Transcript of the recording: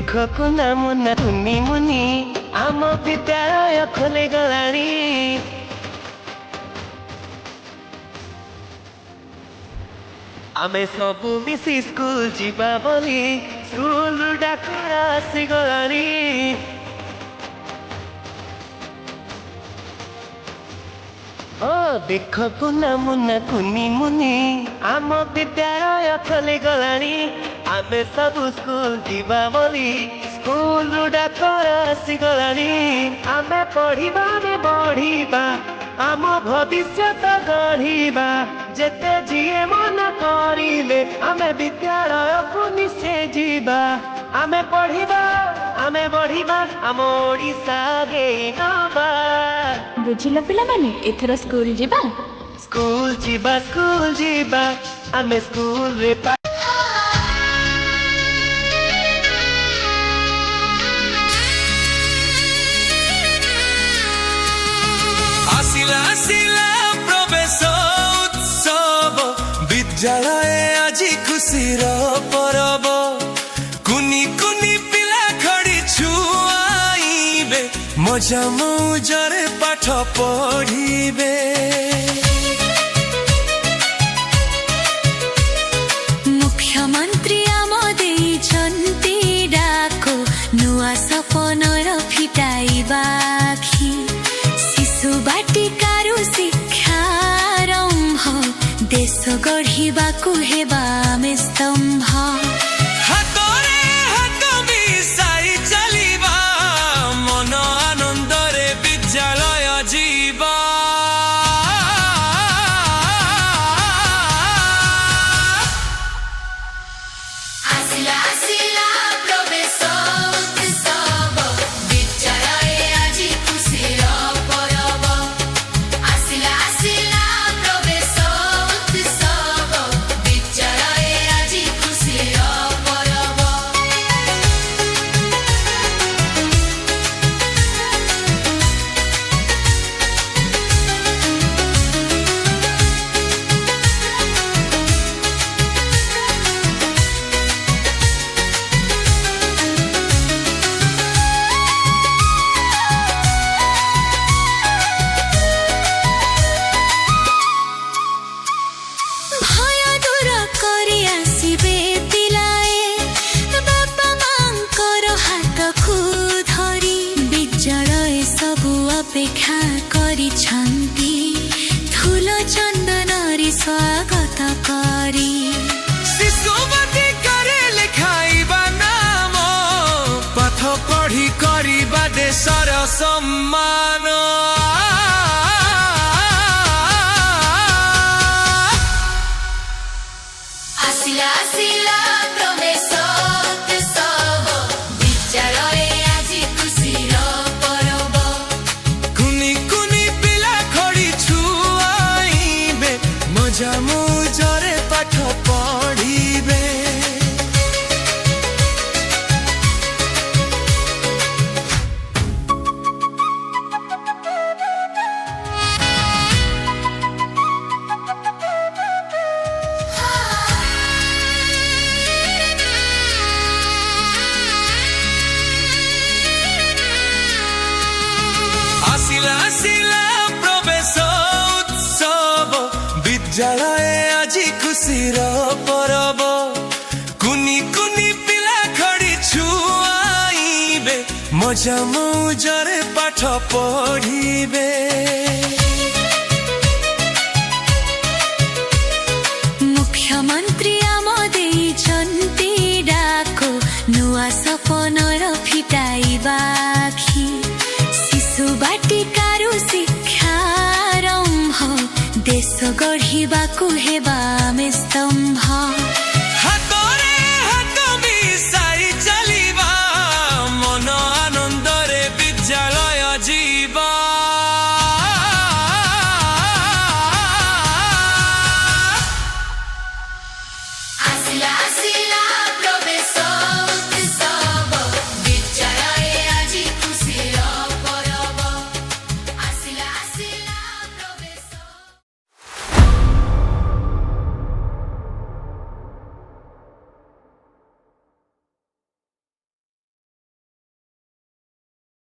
देखो ना मुना तुनी मुनि आम विद्यालय खोले गलानी आमे सबु मिसी स्कूल जीवा बोली स्कूल डाकरा आसी गलानी ओ देखो ना मुना कुनी मुनि आम विद्यालय खोले गलानी आमे सबु स्कूल जीवा बोली स्कूल डाकरा आसी गलानी आमे पढ़िबा आम भविष्य गढ़िबा जेते जीए मन करिले आमे विद्यालय को निश्चय जीवा आमे पढ़िबा आमे बढ़िबा आम ओडिशा गेइनबा बुझिल पिला माने एथर स्कूल जीवा स्कूल जीवा आमे स्कूल रे प्रवेश उत्सव विद्यालय आज खुशीर परब कुनी कुनी पिला खड़ी छुआइबे मजा मौजरे पाठ पढ़िबे मुख्यमंत्री आम देइछन्ति डाको नुआ सपनर फिटाइबा आखि शिशु बाटिकारु शिक्षारंभ देश गढ़िबाकु हेबा आमे स्तंभ हातरे हात मिसाई चलिबा मन आनंदरे विद्यालय जीवा आसिला आसिला प्रवेश उत्सव विद्यालय आज खुशीर परब आसिला आसिला प्रवेश उत्सव विद्यालय आज खुशीर परब भय दूर करी आसिबे पिलाए बापा मांकर हातकु धरी विद्यालय सबु अपेक्षा करिछन्ति धूल चन्दनरी स्वागत करी शिशु बाटिकारे लेखाइबा नाम पाठ पढ़ी करिबा देशर सम्मान आसिला आसिला प्रवेश उत्सव विद्यालय आज खुशीर परब कुनी कुनी पिला खड़ी छुआइबे मजा मौजरे पाठ पढ़िबे आसिला आसिला प्रवेश उत्सव विद्यालय आज खुशीर परब कुनी कुनी पिला खड़ी छुआइबे मजा मौजरे पाठ पढ़िबे मुख्यमंत्री आम देइछन्ति डाको नुआ सपनर फिटाइबा आखि शिशु बाटिकारु शिक्षारंभ देश गढ़िबाकु हेबा आमे स्तंभ